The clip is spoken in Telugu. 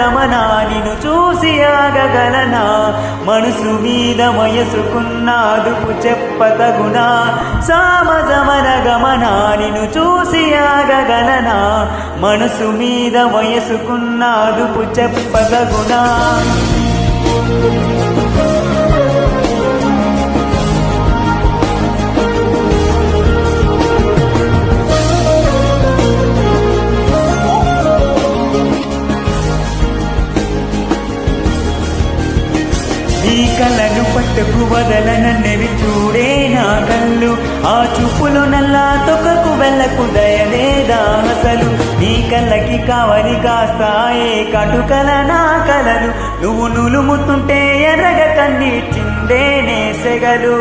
సమరగమనా నిన్ను చూసి ఆగగలనా మనసు మీద వయసుకున్నాదుపు చెప్పతగునా సమరగమనా నిన్ను చూసి ఆగగలనా మనసు మీద వయసుకున్నాదుపు చెప్పతగునా నీ కళ్ళను పట్టుకు వదలనన్నవి చూడే నా కళ్ళు ఆ చూపులు నల్లా తొక్కకు వెళ్ళకు దయలేదా అసలు నీ కళ్ళకి కావలి కాస్తాయే కటుకల నా కలలు నువ్వు నులుముతుంటే ఎర్రగ కన్నీర్చిందే నే సెగలు